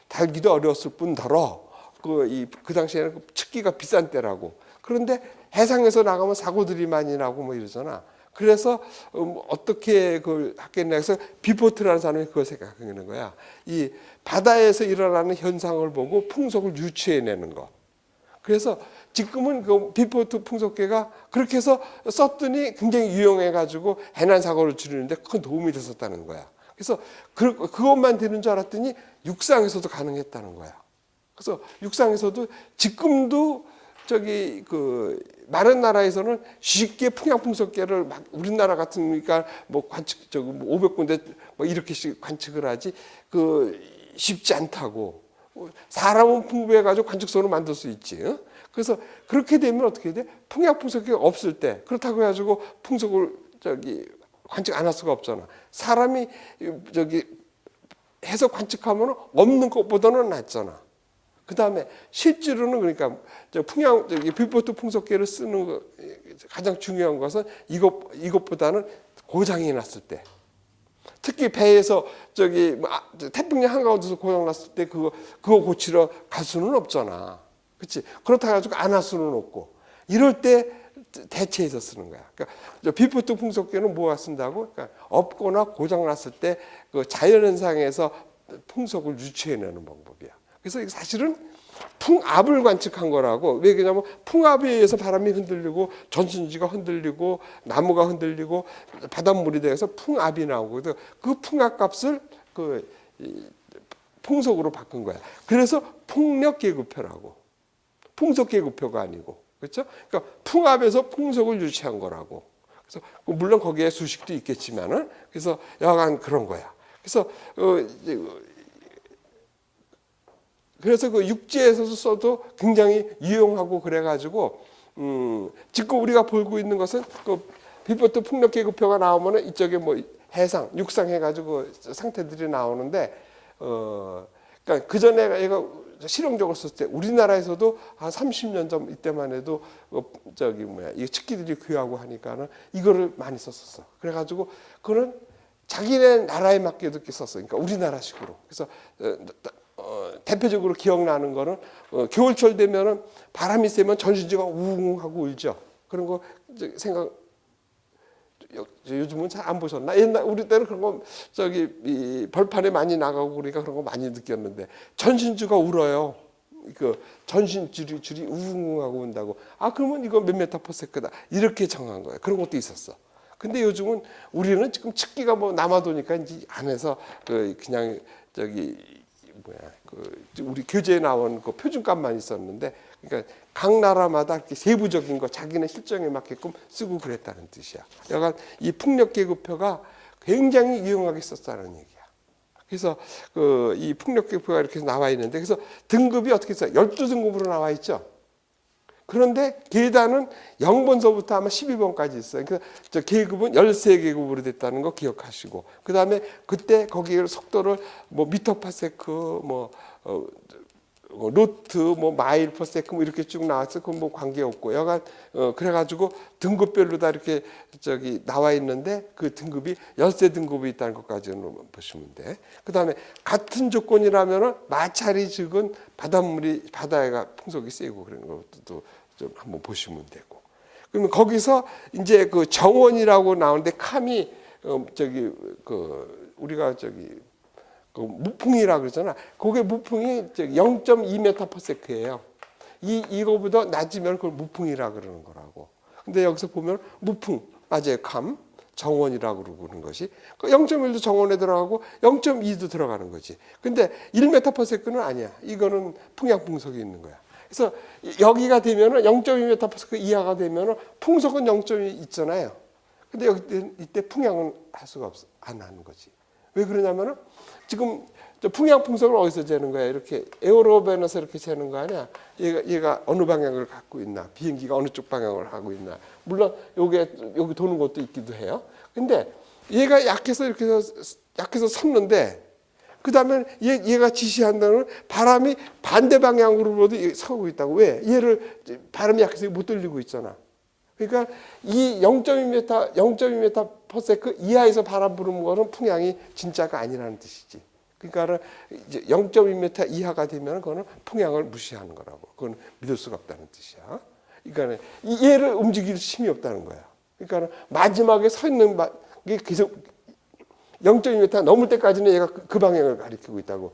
달기도 어려웠을 뿐더러 그 당시에는 척기가 비싼 때라고. 그런데 해상에서 나가면 사고들이 많이 나고 뭐 이러잖아. 그래서 어떻게 그걸 했겠냐 해서 비포트라는 사람이 그걸 생각하는 거야. 이 바다에서 일어나는 현상을 보고 풍속을 유추해내는 거. 그래서 지금은 그 비포트 풍속계가 그렇게 해서 썼더니 굉장히 유용해가지고 해난 사고를 줄이는데 큰 도움이 됐었다는 거야. 그래서 그것만 되는 줄 알았더니 육상에서도 가능했다는 거야. 그래서 육상에서도 지금도 많은 나라에서는 쉽게 풍향풍속계를 막 우리나라 같으니까 뭐 관측 500군데 뭐 이렇게씩 관측을 하지 쉽지 않다고. 사람은 풍부해가지고 관측소를 만들 수 있지. 그래서 그렇게 되면 어떻게 돼? 풍향풍속계가 없을 때 그렇다고 해가지고 풍속을 관측 안 할 수가 없잖아. 사람이 해서 관측하면 없는 것보다는 낫잖아. 그 다음에 실제로는 그러니까 비포트 풍속계를 쓰는 거 가장 중요한 것은 이것보다는 고장이 났을 때. 특히 배에서 태평양 한가운데서 고장 났을 때 그거 고치러 갈 수는 없잖아. 그렇지? 그렇다 가지고 안 할 수는 없고. 이럴 때 대체해서 쓰는 거야. 그러니까 비포트 풍속계는 뭐가 쓴다고? 그러니까 없거나 고장 났을 때 그 자연현상에서 풍속을 유추해내는 방법이야. 그래서 사실은 풍압을 관측한 거라고. 왜 그러냐면 풍압에 의해서 바람이 흔들리고 전신지가 흔들리고 나무가 흔들리고 바닷물이 되어서 풍압이 나오고 그 풍압 값을 풍속으로 바꾼 거야. 그래서 풍력계급표라고. 풍속계급표가 아니고. 그렇죠? 그러니까 풍압에서 풍속을 유추한 거라고. 그래서 물론 거기에 수식도 있겠지만은 그래서 여하간 그런 거야. 그래서 그래서 그 육지에서도 써도 굉장히 유용하고 그래가지고 지금 우리가 보고 있는 것은 그 비포트 풍력계급표가 나오면은 이쪽에 뭐 해상, 육상 해가지고 상태들이 나오는데 그러니까 그 전에 얘가 실용적으로 썼을 때 우리나라에서도 한 30년 전 이때만 해도 이 측기들이 귀하고 하니까는 이거를 많이 썼었어. 그래가지고 그거는 자기네 나라에 맞게 이렇게 썼어. 그러니까 우리나라식으로. 그래서 대표적으로 기억나는 거는 겨울철 되면은 바람이 세면 전신주가 우웅하고 울죠. 그런 거 생각. 요즘은 잘 안 보셨나? 옛날 우리 때는 그런 거 이 벌판에 많이 나가고 그러니까 그런 거 많이 느꼈는데 전신주가 울어요. 그 전신줄이 우웅하고 운다고. 아 그러면 이거 몇 메타 퍼 세크다 이렇게 정한 거예요. 그런 것도 있었어. 근데 요즘은 우리는 지금 측기가 뭐 남아도니까 이제 안에서 그냥 우리 교재에 나온 그 표준값만 있었는데, 그러니까 각 나라마다 이렇게 세부적인 거 자기네 실정에 맞게끔 쓰고 그랬다는 뜻이야. 여간 이 풍력계급표가 굉장히 유용하게 썼다는 얘기야. 그래서 이 풍력계급표가 이렇게 나와 있는데, 그래서 등급이 어떻게 있어요? 12등급으로 나와 있죠. 그런데 계단은 0번서부터 아마 12번까지 있어요. 그래서 저 계급은 13계급으로 됐다는 거 기억하시고, 그 다음에 그때 거기 속도를 뭐 미터 파세크, 노트, 뭐 마일 퍼세크 뭐 이렇게 쭉 나왔어. 그건 뭐 관계 없고, 여간 그래가지고 등급별로 다 이렇게 나와 있는데 그 등급이 13등급이 있다는 것까지는 보시면 돼. 그 다음에 같은 조건이라면은 마찰이 적은 바다가 풍속이 세고 그런 것도 좀 한번 보시면 되고. 그러면 거기서 이제 그 정원이라고 나오는데 캄이 우리가 그 무풍이라 그러잖아. 그게 무풍이 0.2m/s예요. 이거보다 낮으면 그걸 무풍이라 그러는 거라고. 근데 여기서 보면 무풍 맞아요. 캄 정원이라고 그러는 것이 0.1도 정원에 들어가고 0.2도 들어가는 거지. 근데 1m/s는 아니야. 이거는 풍약 풍속이 있는 거야. 그래서 여기가 되면은 0.2m/s 이하가 되면은 풍속은 0.2 있잖아요. 근데 이때 풍약은 할 수가 안 하는 거지. 왜 그러냐면은 지금 풍약 풍속을 어디서 재는 거야? 이렇게 에어로벤에서 이렇게 재는 거 아니야? 얘가 어느 방향을 갖고 있나? 비행기가 어느 쪽 방향을 하고 있나? 물론 여기 도는 것도 있기도 해요. 근데 얘가 약해서 섰는데 그 다음에 얘가 지시한다는 바람이 반대 방향으로도 서고 있다고. 왜? 얘를 바람이 약해서 못 돌리고 있잖아. 그러니까 이 0.2m/s 이하에서 바람 부는 거는 풍향이 진짜가 아니라는 뜻이지. 그러니까 이제 0.2m 이하가 되면 그거는 풍향을 무시하는 거라고. 그건 믿을 수가 없다는 뜻이야. 그러니까 얘를 움직일 힘이 없다는 거야. 그러니까 마지막에 서 있는 게 계속 0.2m 넘을 때까지는 얘가 그 방향을 가리키고 있다고.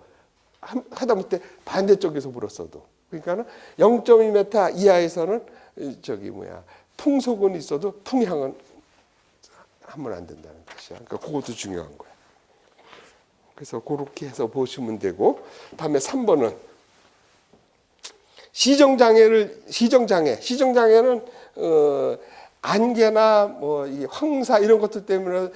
하다못해 반대쪽에서 불었어도. 그러니까 0.2m 이하에서는 풍속은 있어도 풍향은 하면 안 된다는 뜻이야. 그러니까 그것도 중요한 거야. 그래서 그렇게 해서 보시면 되고, 다음에 3번은 시정장애는 안개나 뭐 이 황사 이런 것들 때문에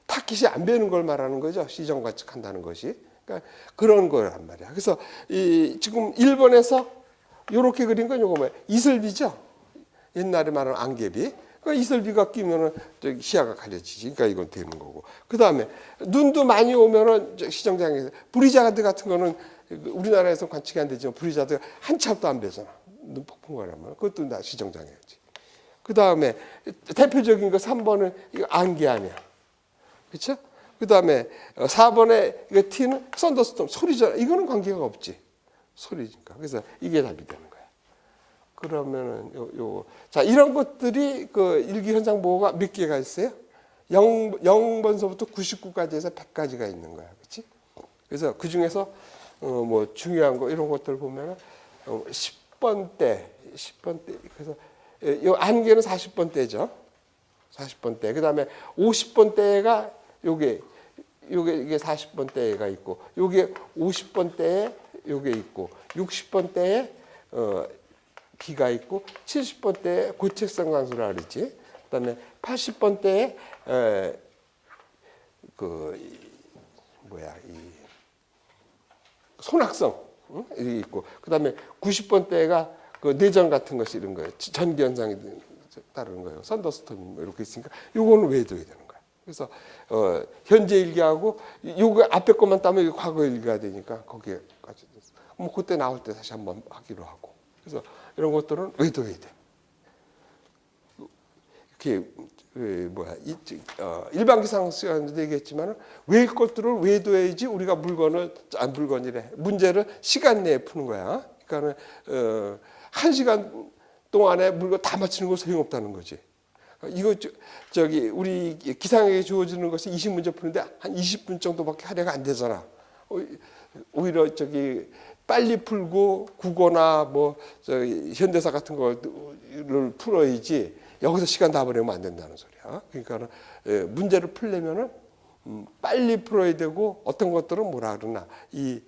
타깃이 안 배는 걸 말하는 거죠. 시정관측한다는 것이. 그러니까 그런 거란 말이야. 그래서 지금 1번에서 이렇게 그린 건 요거 뭐야? 이슬비죠. 옛날에 말하는 안개비. 그러니까 이슬비가 끼면은 시야가 가려지지. 그러니까 이건 되는 거고. 그 다음에 눈도 많이 오면은 시정장애. 브리자드 같은 거는 우리나라에서 관측이 안 되지만 브리자드가 한 참도 안 배잖아. 눈 폭풍하려면 그것도 다 시정장애지. 그 다음에 대표적인 거 3번은 이거 안개 아니야. 그렇죠? 그 다음에 4번에 이거 T는 썬더스톰 소리잖아. 이거는 관계가 없지. 소리니까. 그래서 이게 답이 되는 거야. 그러면은 자, 이런 것들이 그 일기현상 보고가 몇 개가 있어요? 0번서부터 99까지 해서 100까지가 있는 거야. 그렇지? 그래서 그 중에서 뭐 중요한 거 이런 것들 보면은 10번대 그래서 요 안개는 40번대죠. 40번대. 그다음에 50번대가 이게 40번대가 있고 요게 50번대에 요게 있고 60번대에 B가 있고 70번대에 고책성 관수라 그랬지. 그다음에 80번대에 그 뭐야 이 손학성 이 있고 그다음에 90번대가 그 내전 같은 것이 이런 거예요. 전기 현상이 따르는 거예요. 썬더스톰 뭐 이렇게 있으니까 요거는 외워둬야 되는 거야. 그래서 현재 일기하고 요거 앞에 것만 따면 과거 일기가 되니까 거기에까지 뭐 그때 나올 때 다시 한번 하기로 하고. 그래서 이런 것들은 외워둬야 돼. 이렇게 일반 기상 시간에도 얘기했지만 외울 것들을 외워둬야지 우리가 물건이래 문제를 시간 내에 푸는 거야. 그러니까는 1시간 동안에 물건 다 맞추는 거 소용없다는 거지. 이거 저기 우리 기상에게 주어지는 것이 20문제 푸는데 한 20분 정도밖에 할애가 안 되잖아. 오히려 저기 빨리 풀고 국어나 뭐 저기 현대사 같은 거를 풀어야지 여기서 시간 다 보내면 안 된다는 소리야. 그러니까 문제를 풀려면은 빨리 풀어야 되고 어떤 것들은 뭐라 그러나 이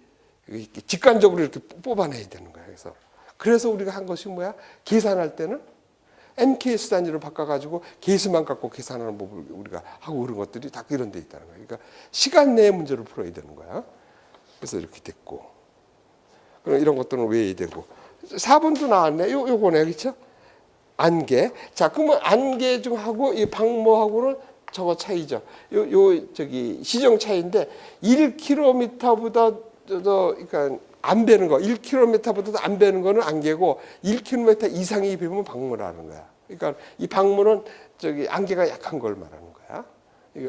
직관적으로 이렇게 뽑아내야 되는 거야. 그래서 우리가 한 것이 뭐야? 계산할 때는 MKS 단위로 바꿔가지고 계수만 갖고 계산하는 법을 우리가 하고 그런 것들이 다 이런 데 있다는 거야. 그러니까 시간 내에 문제를 풀어야 되는 거야. 그래서 이렇게 됐고. 그럼 이런 것들은 외워야 되고. 4번도 나왔네. 요거네. 그렇죠? 안개. 자, 그러면 안개 좀 하고 이 방모하고는 저거 차이죠. 저기 시정 차이인데 1km보다 그러니까 안 배는 거, 1km보다도 안 배는 거는 안개고 1km 이상이 배면 방모라는 거야. 그러니까 이 방모는 저기 안개가 약한 걸 말하는 거야.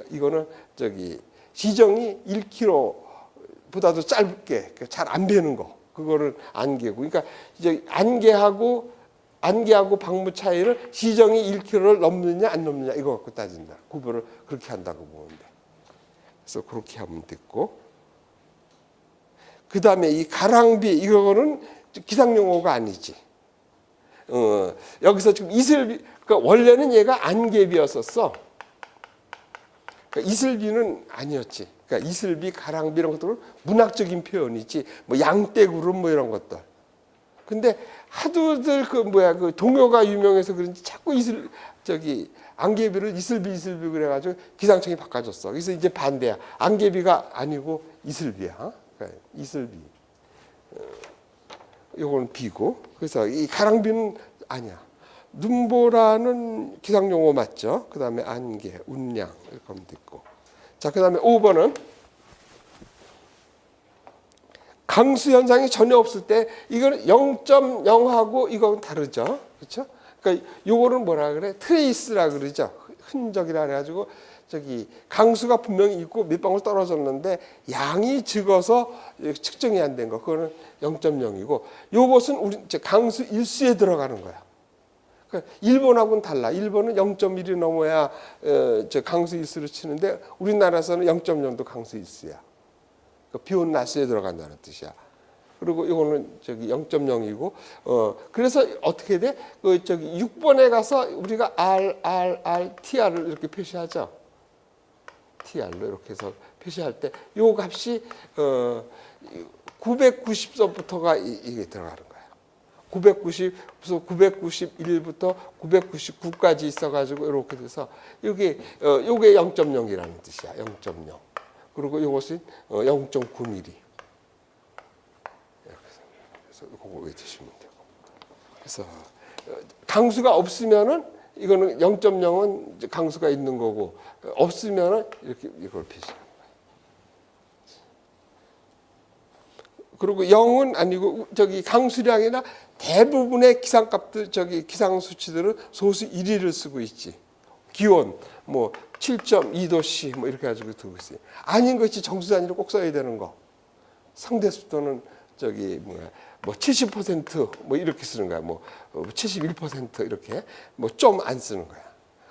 이거는 저기 시정이 1km보다도 짧게 잘 안 배는 거, 그거를 안개고. 그러니까 이제 안개하고 방무 차이를 시정이 1km를 넘느냐 안 넘느냐 이거 갖고 따진다. 구별을 그렇게 한다고 보면 돼. 그래서 그렇게 하면 됐고. 그 다음에 이 가랑비 이거는 기상용어가 아니지. 여기서 지금 이슬비, 그러니까 원래는 얘가 안개비였었어. 그러니까 이슬비는 아니었지. 그러니까 이슬비, 가랑비 이런 것들은 문학적인 표현이지. 뭐 양떼구름 뭐 이런 것들. 근데 하도들 그 동요가 유명해서 그런지 자꾸 안개비를 이슬비 그래가지고 기상청이 바꿔줬어. 그래서 이제 반대야. 안개비가 아니고 이슬비야. 이슬비. 요거는 비고. 그래서 이 가랑비는 아니야. 눈보라는 기상용어 맞죠? 그 다음에 안개, 운량 이렇게 하면 됐고. 자, 그 다음에 5번은 강수 현상이 전혀 없을 때 이거는 0.0하고 이건 다르죠. 그렇죠? 그러니까 요거는 뭐라 그래? 트레이스라 그러죠. 흔적이라 그래가지고 저기 강수가 분명히 있고 몇 방울 떨어졌는데 양이 적어서 측정이 안 된 거. 그거는 0.0이고 요것은 우리 강수 일수에 들어가는 거야. 그러니까 일본하고는 달라. 일본은 0.1이 넘어야 강수 일수를 치는데 우리나라에서는 0.0도 강수 일수야. 비 오는 날씨에 들어간다는 뜻이야. 그리고 이거는 저기 0.0이고 그래서 어떻게 돼? 저기 6번에 가서 우리가 TR을 이렇게 표시하죠. TR로 이렇게 해서 표시할 때 요 값이 990서부터가 이게 들어가는 거야. 991부터 999까지 있어가지고 이렇게 돼서 요게 0.0이라는 뜻이야. 0.0. 그리고 이것은 0.9mm. 그래서 그거 외우시면 되고. 그래서 강수가 없으면은 이거는 0.0은 강수가 있는 거고 없으면은 이렇게 이걸 표시하는 거예요. 그리고 0은 아니고 저기 강수량이나 대부분의 기상값들 기상 수치들은 소수 1위를 쓰고 있지. 기온 뭐 7.2도씨 뭐 이렇게 가지고 두고 있어요. 아닌 것이 정수 단위로 꼭 써야 되는 거. 상대 습도는 뭐 70% 뭐 이렇게 쓰는 거야. 뭐 71% 이렇게 뭐 좀 안 쓰는 거야.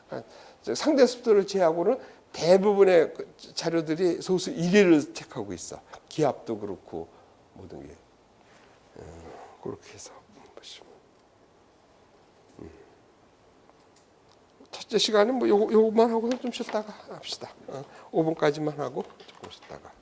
그러니까 상대 습도를 제하고는 대부분의 자료들이 소수 1위를 체크하고 있어. 기압도 그렇고 모든 게 그렇게 해서 보시면. 첫째 시간은 뭐 요것만 하고서 좀 쉬었다가 합시다. 5분까지만 하고 조금 쉬었다가.